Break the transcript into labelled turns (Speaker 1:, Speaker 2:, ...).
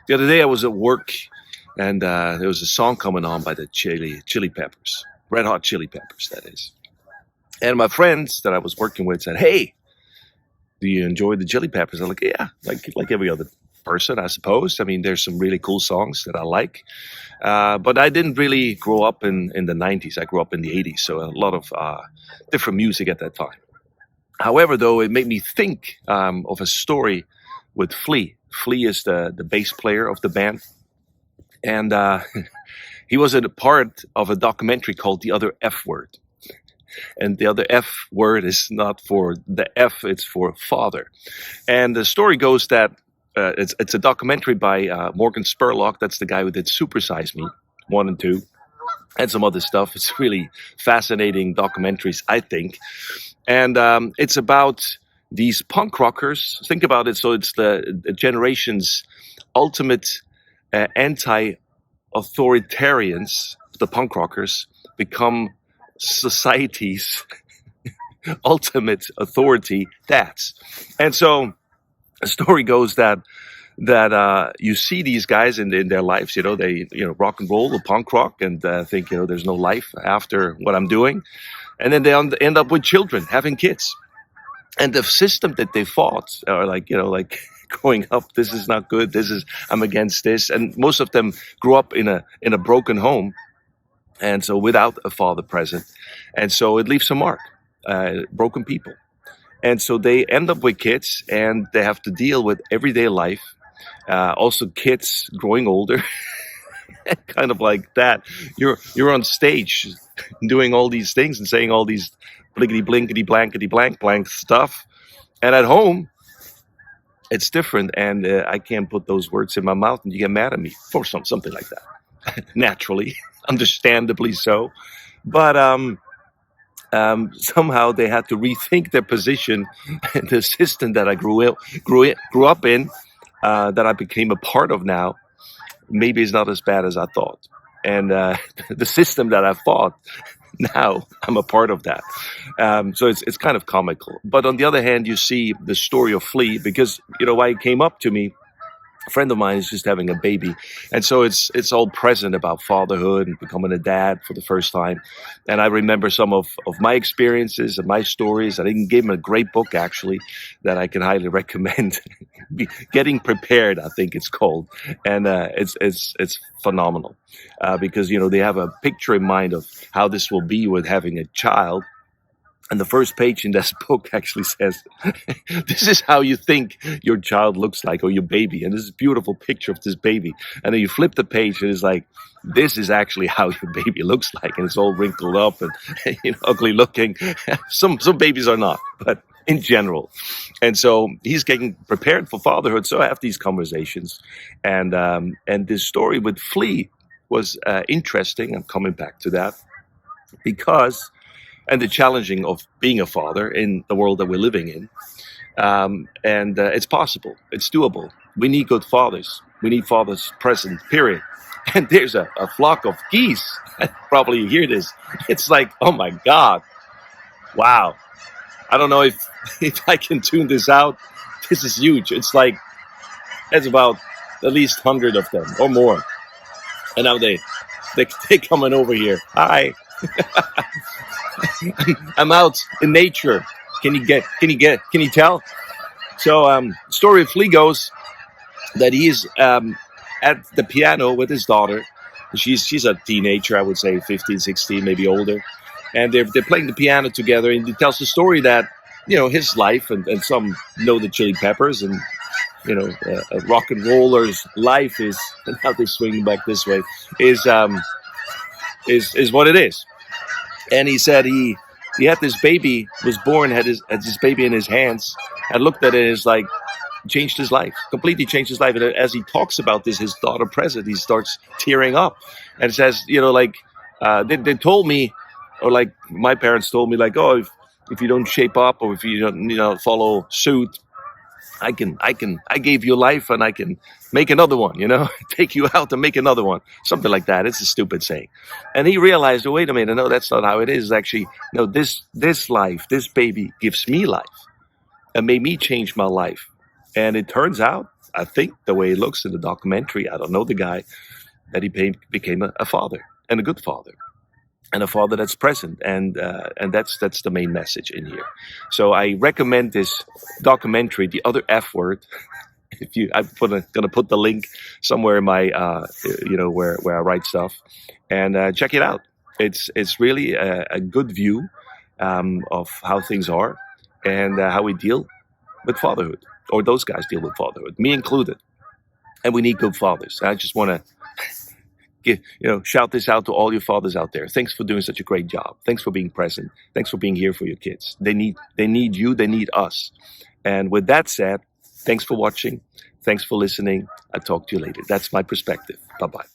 Speaker 1: The other day I was at work, and there was a song coming on by the Chili Peppers, Red Hot Chili Peppers, that is. And my friends that I was working with said, "Hey, do you enjoy the Chili Peppers?" I'm like, "Yeah, like every other person, I suppose. I mean, there's some really cool songs that I like, but I didn't really grow up in the '90s. I grew up in the '80s, so a lot of different music at that time. However, though, it made me think of a story with Flea. Flea is the bass player of the band, and he was a part of a documentary called The Other F Word. And the other F word is not for the F, it's for father. And the story goes that it's a documentary by Morgan Spurlock. That's the guy who did Super Size Me 1 and 2 and some other stuff. It's really fascinating documentaries, I think. And it's about these punk rockers. Think about it. So it's the generation's ultimate anti-authoritarians, the punk rockers, become society's ultimate authority dads. And so the story goes that you see these guys in their lives, they rock and roll, punk rock, and think there's no life after what I'm doing, and then they end up with children, having kids, and the system that they fought, or like growing up, this is not good. I'm against this, and most of them grew up in a broken home. And so without a father present. And so it leaves a mark, broken people. And so they end up with kids, and they have to deal with everyday life. Also kids growing older, kind of like that. You're on stage doing all these things and saying all these blinkety blinkety blankety blank stuff. And at home, it's different. And I can't put those words in my mouth, and you get mad at me for something like that. Naturally, understandably so, but somehow they had to rethink their position in the system that I grew up in, that I became a part of now. Maybe it's not as bad as I thought, and the system that I fought, now I'm a part of that. So it's kind of comical. But on the other hand, you see the story of Flea, because why he came up to me. A friend of mine is just having a baby, and so it's all present about fatherhood and becoming a dad for the first time. And I remember some of my experiences and my stories. I gave him a great book, actually, that I can highly recommend. Getting Prepared, I think it's called, and it's phenomenal, because they have a picture in mind of how this will be with having a child. And the first page in this book actually says, "This is how you think your child looks like, or your baby." And this is a beautiful picture of this baby. And then you flip the page, and it's like, this is actually how your baby looks like. And it's all wrinkled up and ugly looking. Some babies are not, but in general. And so he's getting prepared for fatherhood. So I have these conversations. And this story with Flea was interesting. I'm coming back to that, because... and the challenging of being a father in the world that we're living in. And it's possible. It's doable. We need good fathers. We need fathers present, period. And there's a flock of geese. Probably you hear this. It's like, oh my God. Wow. I don't know if I can tune this out. This is huge. It's like, there's about at least 100 of them or more. And now they coming over here. Hi. I'm out in nature. Can you tell? So, story of Flea goes that he is at the piano with his daughter. She's a teenager, I would say 15, 16, maybe older. And they're playing the piano together, and he tells the story that, his life, and some know the Chili Peppers, and, a rock and roller's life is, and how they swing back this way, is what it is. And he said he had this baby, was born, had this baby in his hands, and looked at it, and it's like, changed his life, completely changed his life. And as he talks about this, his daughter present, he starts tearing up, and says, they told me, or like my parents told me, like, oh, if you don't shape up, or if you don't, follow suit, I gave you life, and I can make another one, take you out and make another one. Something like that. It's a stupid saying. And he realized, oh, wait a minute, no, that's not how it is. Actually, no, this life, this baby gives me life and made me change my life. And it turns out I think the way it looks in the documentary, I don't know the guy, that he became a father, and a good father, and a father that's present, and that's the main message in here. So I recommend this documentary, The Other F Word. If you, gonna put the link somewhere in my where I write stuff, and check it out. It's really a good view of how things are, and how we deal with fatherhood, or those guys deal with fatherhood, me included. And we need good fathers. I just want to shout this out to all your fathers out there. Thanks for doing such a great job. Thanks for being present. Thanks for being here for your kids. They need you. They need us. And with that said, thanks for watching. Thanks for listening. I'll talk to you later. That's my perspective. Bye-bye.